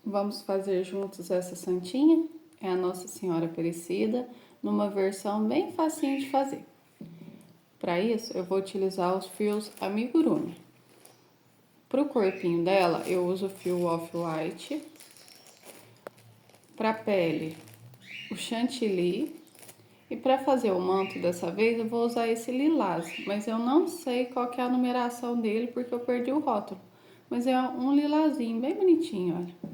Vamos fazer juntos essa santinha? É a Nossa Senhora Aparecida, numa versão bem facinho de fazer. Para isso, eu vou utilizar os fios amigurumi. Para o corpinho dela, eu uso o fio off-white. Para a pele, o chantilly. E para fazer o manto dessa vez, eu vou usar esse lilás, mas eu não sei qual que é a numeração dele porque eu perdi o rótulo. Mas é um lilazinho bem bonitinho, olha.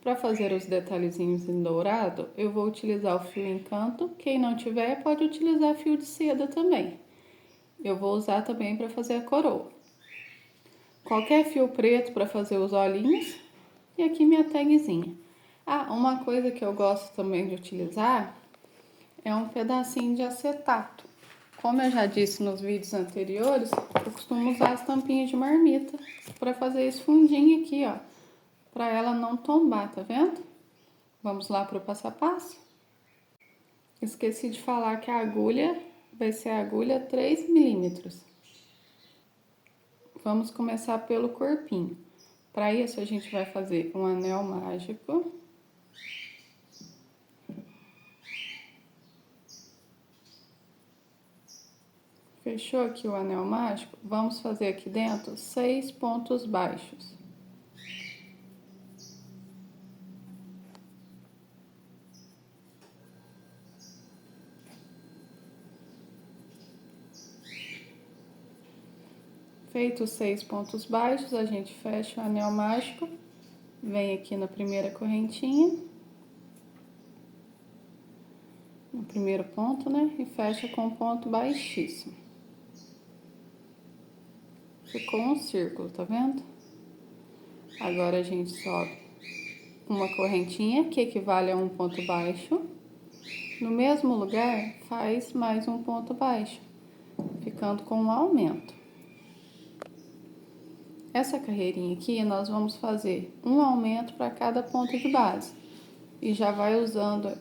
Para fazer os detalhezinhos em dourado, eu vou utilizar o fio Encanto. Quem não tiver, pode utilizar fio de seda também. Eu vou usar também para fazer a coroa. Qualquer fio preto para fazer os olhinhos. E aqui minha tagzinha. Ah, uma coisa que eu gosto também de utilizar é um pedacinho de acetato. Como eu já disse nos vídeos anteriores, eu costumo usar as tampinhas de marmita para fazer esse fundinho aqui, ó. Para ela não tombar, tá vendo? Vamos lá para o passo a passo? Esqueci de falar que a agulha vai ser a agulha 3 milímetros. Vamos começar pelo corpinho. Para isso, a gente vai fazer um anel mágico. Fechou aqui o anel mágico? Vamos fazer aqui dentro 6 pontos baixos. Feitos 6 pontos baixos, a gente fecha o anel mágico, vem aqui na primeira correntinha, no primeiro ponto, né? E fecha com um ponto baixíssimo. Ficou um círculo, tá vendo? Agora a gente sobe uma correntinha, que equivale a um ponto baixo. No mesmo lugar, faz mais um ponto baixo, ficando com um aumento. Essa carreirinha aqui, nós vamos fazer um aumento para cada ponto de base. E já vai usando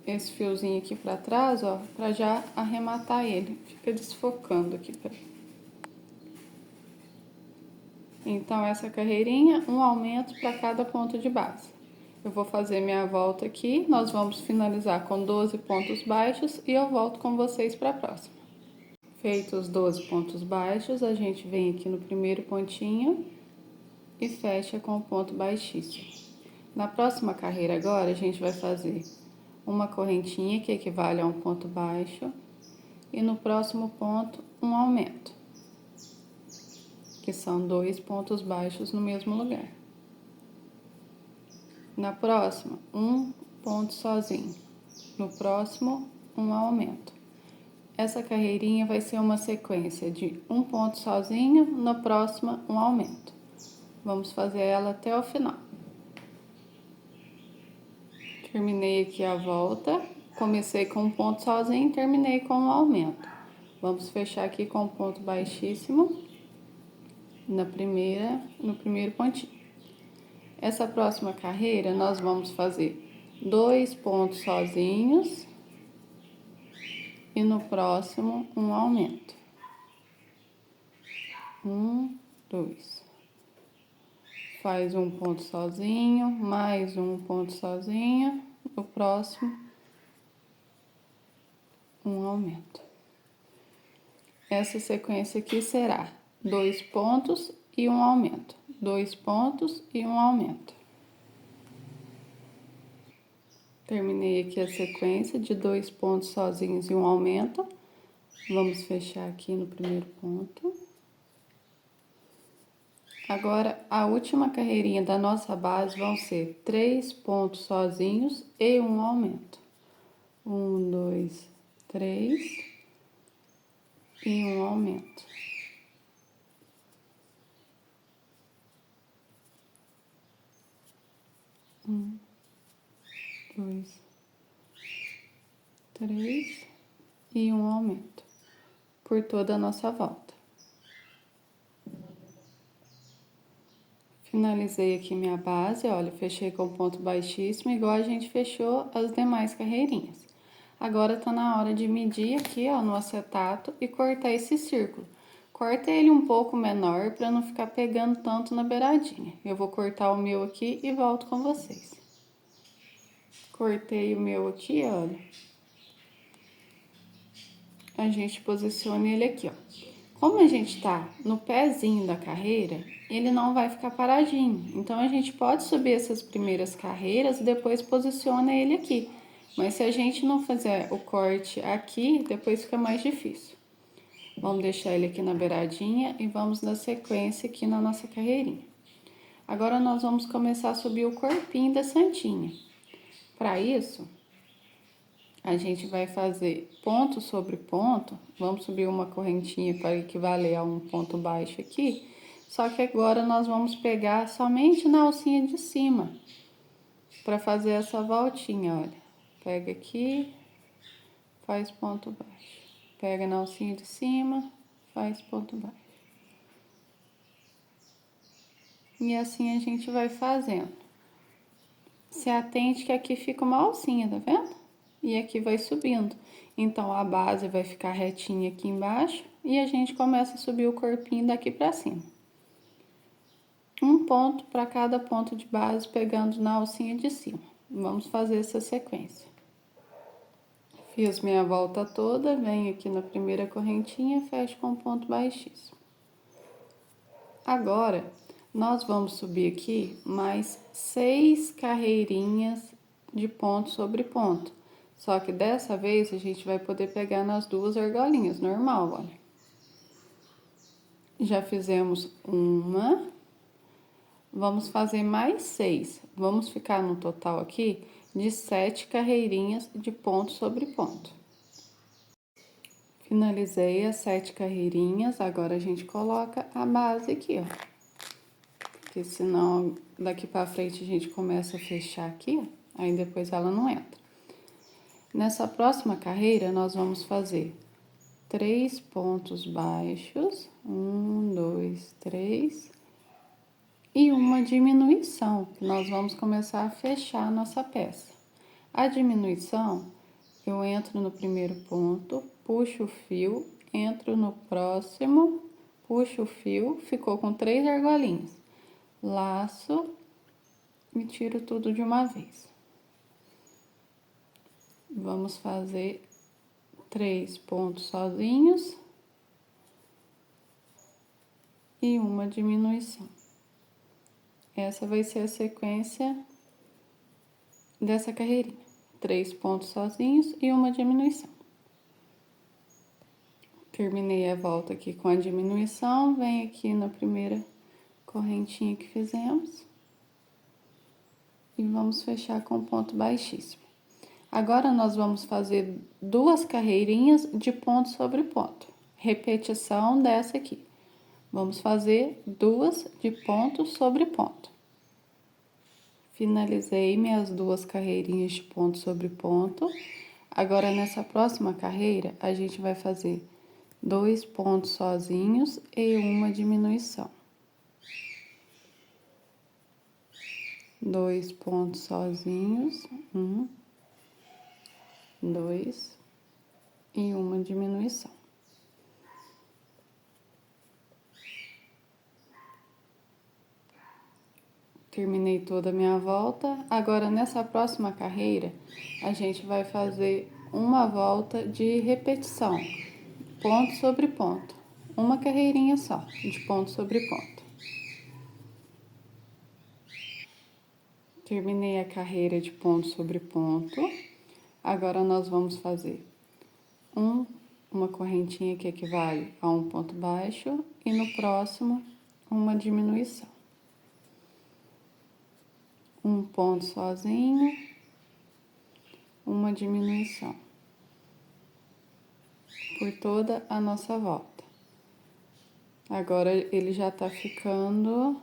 esse fiozinho aqui para trás, ó, para já arrematar ele. Fica desfocando aqui. Então, essa carreirinha, um aumento para cada ponto de base. Eu vou fazer minha volta aqui, nós vamos finalizar com 12 pontos baixos e eu volto com vocês para a próxima. Feitos os 12 pontos baixos, a gente vem aqui no primeiro pontinho e fecha com o ponto baixíssimo. Na próxima carreira agora, a gente vai fazer uma correntinha, que equivale a um ponto baixo, e no próximo ponto, um aumento, que são 2 pontos baixos no mesmo lugar. Na próxima, um ponto sozinho. No próximo, um aumento. Essa carreirinha vai ser uma sequência de um ponto sozinho, na próxima, um aumento. Vamos fazer ela até o final. Terminei aqui a volta, comecei com um ponto sozinho, terminei com um aumento. Vamos fechar aqui com um ponto baixíssimo no primeiro pontinho. Essa próxima carreira, nós vamos fazer 2 pontos sozinhos e no próximo um aumento. 1, 2. Faz um ponto sozinho, mais um ponto sozinho, no próximo um aumento. Essa sequência aqui será 2 pontos e um aumento, 2 pontos e um aumento. Terminei aqui a sequência de 2 pontos sozinhos e um aumento. Vamos fechar aqui no primeiro ponto. Agora, a última carreirinha da nossa base vão ser 3 pontos sozinhos e um aumento. 1, 2, 3 e um aumento. Um, 2, 3 e um aumento por toda a nossa volta. Finalizei aqui minha base, olha, fechei com ponto baixíssimo, igual a gente fechou as demais carreirinhas. Agora tá na hora de medir aqui, ó, no acetato e cortar esse círculo. Corta ele um pouco menor para não ficar pegando tanto na beiradinha. Eu vou cortar o meu aqui e volto com vocês. Cortei o meu aqui, olha. A gente posiciona ele aqui, ó. Como a gente tá no pezinho da carreira, ele não vai ficar paradinho. Então, a gente pode subir essas primeiras carreiras e depois posiciona ele aqui. Mas se a gente não fizer o corte aqui, depois fica mais difícil. Vamos deixar ele aqui na beiradinha e vamos dar sequência aqui na nossa carreirinha. Agora, nós vamos começar a subir o corpinho da santinha. Para isso, a gente vai fazer ponto sobre ponto. Vamos subir uma correntinha para equivaler a um ponto baixo aqui. Só que agora nós vamos pegar somente na alcinha de cima. Para fazer essa voltinha, olha. Pega aqui, faz ponto baixo. Pega na alcinha de cima, faz ponto baixo. E assim a gente vai fazendo. Se atente que aqui fica uma alcinha, tá vendo? E aqui vai subindo. Então, a base vai ficar retinha aqui embaixo e a gente começa a subir o corpinho daqui pra cima. Um ponto para cada ponto de base, pegando na alcinha de cima. Vamos fazer essa sequência. Fiz minha volta toda, venho aqui na primeira correntinha, fecho com ponto baixíssimo. Agora, nós vamos subir aqui mais 6 carreirinhas de ponto sobre ponto. Só que dessa vez a gente vai poder pegar nas duas argolinhas, normal, olha. Já fizemos uma, vamos fazer mais 6. Vamos ficar no total aqui de 7 carreirinhas de ponto sobre ponto. Finalizei as 7 carreirinhas, agora a gente coloca a base aqui, ó. Porque senão daqui pra frente a gente começa a fechar aqui, ó, aí depois ela não entra. Nessa próxima carreira, nós vamos fazer 3 pontos baixos, 1, 2, 3, e uma diminuição, que nós vamos começar a fechar a nossa peça. A diminuição, eu entro no primeiro ponto, puxo o fio, entro no próximo, puxo o fio, ficou com 3 argolinhas. Laço e tiro tudo de uma vez. Vamos fazer 3 pontos sozinhos e uma diminuição. Essa vai ser a sequência dessa carreirinha. 3 pontos sozinhos e uma diminuição. Terminei a volta aqui com a diminuição, venho aqui na primeira correntinha que fizemos e vamos fechar com ponto baixíssimo. Agora, nós vamos fazer 2 carreirinhas de ponto sobre ponto. Repetição dessa aqui. Vamos fazer 2 de ponto sobre ponto. Finalizei minhas 2 carreirinhas de ponto sobre ponto. Agora, nessa próxima carreira, a gente vai fazer 2 pontos sozinhos e uma diminuição. 2 pontos sozinhos, 1, 2 e uma diminuição. Terminei toda a minha volta. Agora, nessa próxima carreira, a gente vai fazer uma volta de repetição, ponto sobre ponto. Uma carreirinha só, de ponto sobre ponto. Terminei a carreira de ponto sobre ponto. Agora, nós vamos fazer uma correntinha que equivale a um ponto baixo e no próximo, uma diminuição. Um ponto sozinho, uma diminuição. Por toda a nossa volta. Agora, ele já tá ficando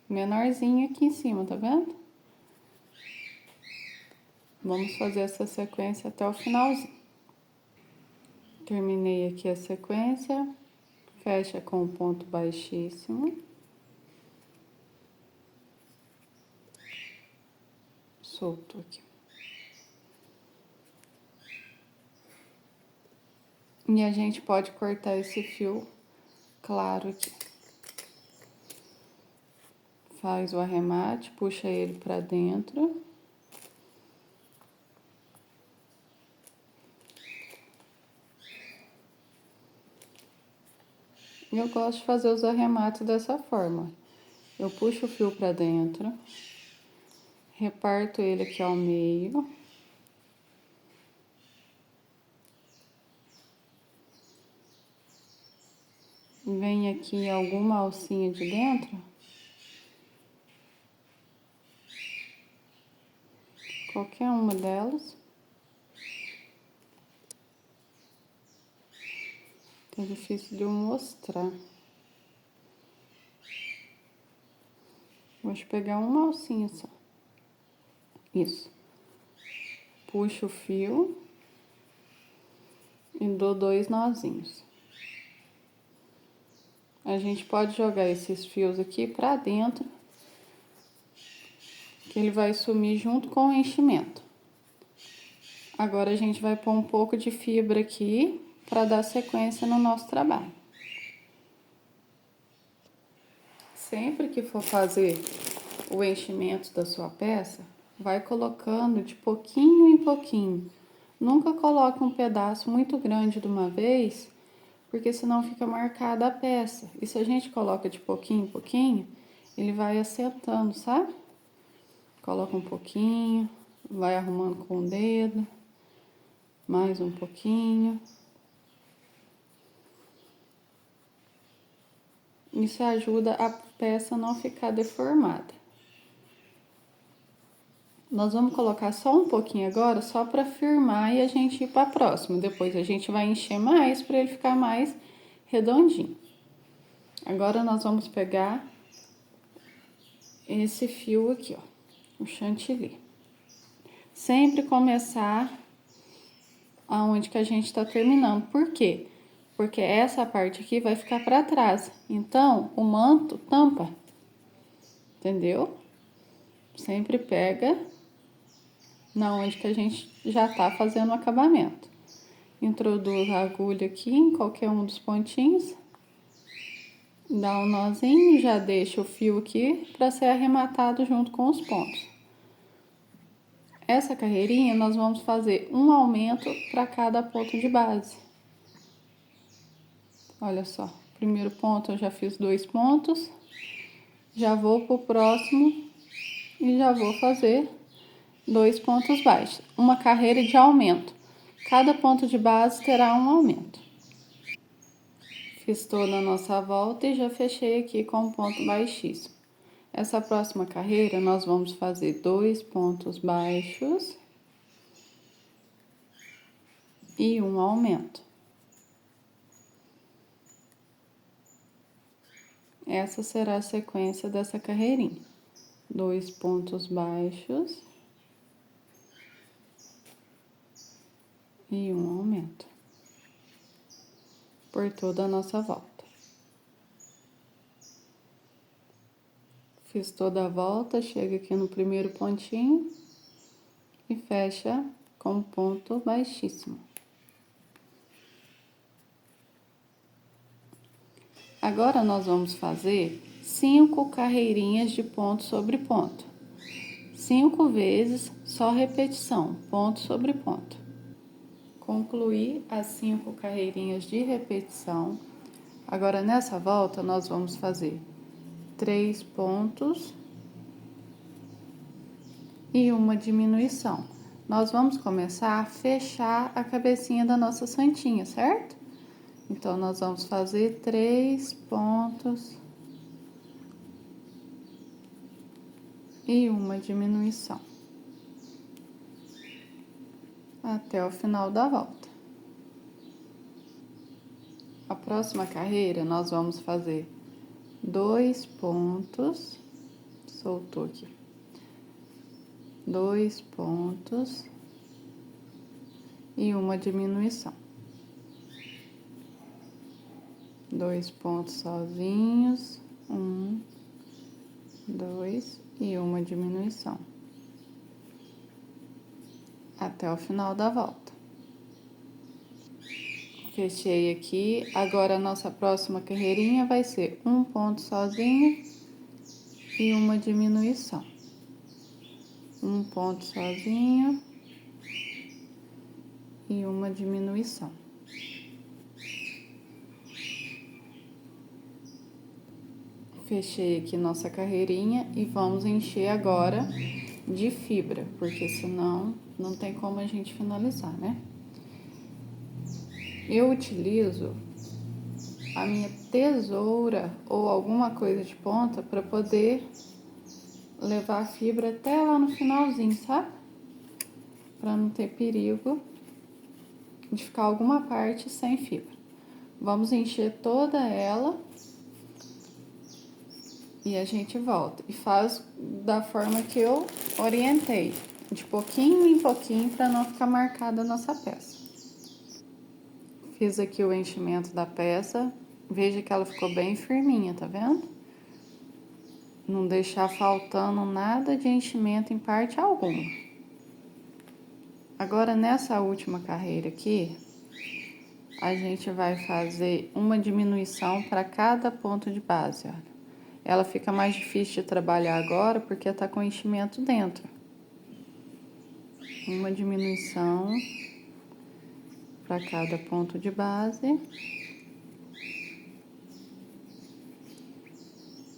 menorzinho aqui em cima, tá vendo? Vamos fazer essa sequência até o finalzinho. Terminei aqui a sequência, fecha com o ponto baixíssimo. Solto aqui. E a gente pode cortar esse fio claro aqui. Faz o arremate, puxa ele pra dentro. Eu gosto de fazer os arremates dessa forma. Eu puxo o fio pra dentro, reparto ele aqui ao meio. Vem aqui alguma alcinha de dentro. Qualquer uma delas. É difícil de eu mostrar. Vou pegar uma alcinha só. Isso. Puxo o fio e dou 2 nozinhos. A gente pode jogar esses fios aqui pra dentro, que ele vai sumir junto com o enchimento. Agora a gente vai pôr um pouco de fibra aqui para dar sequência no nosso trabalho. Sempre que for fazer o enchimento da sua peça, vai colocando de pouquinho em pouquinho. Nunca coloque um pedaço muito grande de uma vez, porque senão fica marcada a peça. E se a gente coloca de pouquinho em pouquinho, ele vai assentando, sabe? Coloca um pouquinho, vai arrumando com o dedo, mais um pouquinho. Isso ajuda a peça não ficar deformada. Nós vamos colocar só um pouquinho agora, só para firmar e a gente ir para a próxima. Depois a gente vai encher mais para ele ficar mais redondinho. Agora nós vamos pegar esse fio aqui, ó, o chantilly. Sempre começar aonde que a gente está terminando. Por quê? Porque essa parte aqui vai ficar para trás. Então, o manto tampa. Entendeu? Sempre pega na onde que a gente já tá fazendo o acabamento. Introduz a agulha aqui em qualquer um dos pontinhos. Dá um nozinho, já deixa o fio aqui para ser arrematado junto com os pontos. Essa carreirinha nós vamos fazer um aumento para cada ponto de base. Olha só, primeiro ponto eu já fiz 2 pontos. Já vou pro próximo e já vou fazer 2 pontos baixos. Uma carreira de aumento. Cada ponto de base terá um aumento. Fiz toda a nossa volta e já fechei aqui com um ponto baixíssimo. Essa próxima carreira nós vamos fazer 2 pontos baixos e um aumento. Essa será a sequência dessa carreirinha. 2 pontos baixos e um aumento por toda a nossa volta. Fiz toda a volta, chega aqui no primeiro pontinho e fecha com um ponto baixíssimo. Agora nós vamos fazer 5 carreirinhas de ponto sobre ponto. 5 vezes, só repetição, ponto sobre ponto. Concluí as 5 carreirinhas de repetição. Agora nessa volta nós vamos fazer 3 pontos e uma diminuição. Nós vamos começar a fechar a cabecinha da nossa santinha, certo? Então, nós vamos fazer 3 pontos e uma diminuição até o final da volta. A próxima carreira, nós vamos fazer 2 pontos, soltou aqui, 2 pontos e uma diminuição. 2 pontos sozinhos, 1, 2 e uma diminuição até o final da volta. Fechei aqui. Agora a nossa próxima carreirinha vai ser um ponto sozinho e uma diminuição. Um ponto sozinho e uma diminuição. Fechei aqui nossa carreirinha e vamos encher agora de fibra, porque senão não tem como a gente finalizar, né? Eu utilizo a minha tesoura ou alguma coisa de ponta para poder levar a fibra até lá no finalzinho, sabe? Para não ter perigo de ficar alguma parte sem fibra. Vamos encher toda ela e a gente volta. E faz da forma que eu orientei, de pouquinho em pouquinho, para não ficar marcada a nossa peça. Fiz aqui o enchimento da peça. Veja que ela ficou bem firminha, tá vendo? Não deixar faltando nada de enchimento em parte alguma. Agora, nessa última carreira aqui, a gente vai fazer uma diminuição para cada ponto de base, olha. Ela fica mais difícil de trabalhar agora porque tá com enchimento dentro. Uma diminuição para cada ponto de base.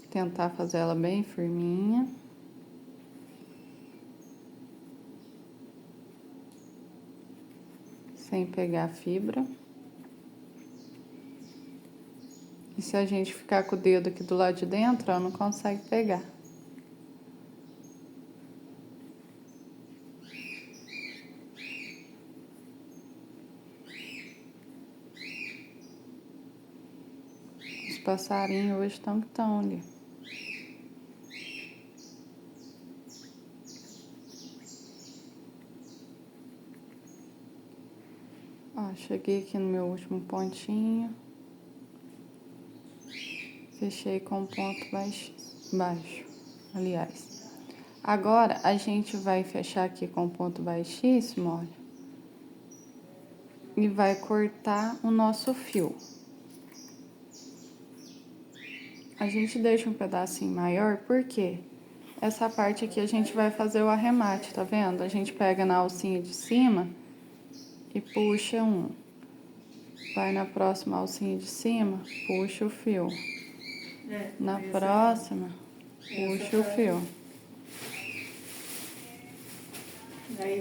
Tentar fazer ela bem firminha. Sem pegar a fibra. E se a gente ficar com o dedo aqui do lado de dentro, ó, não consegue pegar. Os passarinhos hoje estão que estão ali. Ó, cheguei aqui no meu último pontinho. Fechei com ponto baixo, aliás. Agora, a gente vai fechar aqui com ponto baixíssimo, olha. E vai cortar o nosso fio. A gente deixa um pedacinho maior, porque essa parte aqui a gente vai fazer o arremate, tá vendo? A gente pega na alcinha de cima e puxa um. Vai na próxima alcinha de cima, puxa o fio. Na próxima, puxa o fio.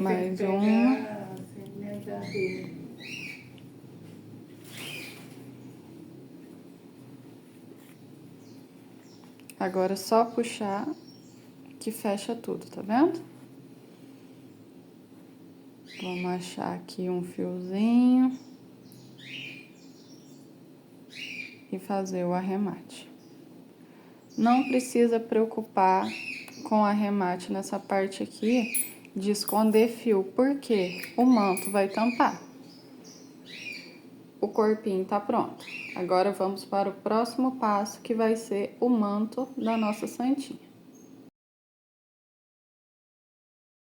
Mais uma. Agora é só puxar que fecha tudo, tá vendo? Vamos achar aqui um fiozinho e fazer o arremate. Não precisa preocupar com o arremate nessa parte aqui de esconder fio, porque o manto vai tampar. O corpinho tá pronto. Agora vamos para o próximo passo, que vai ser o manto da nossa santinha.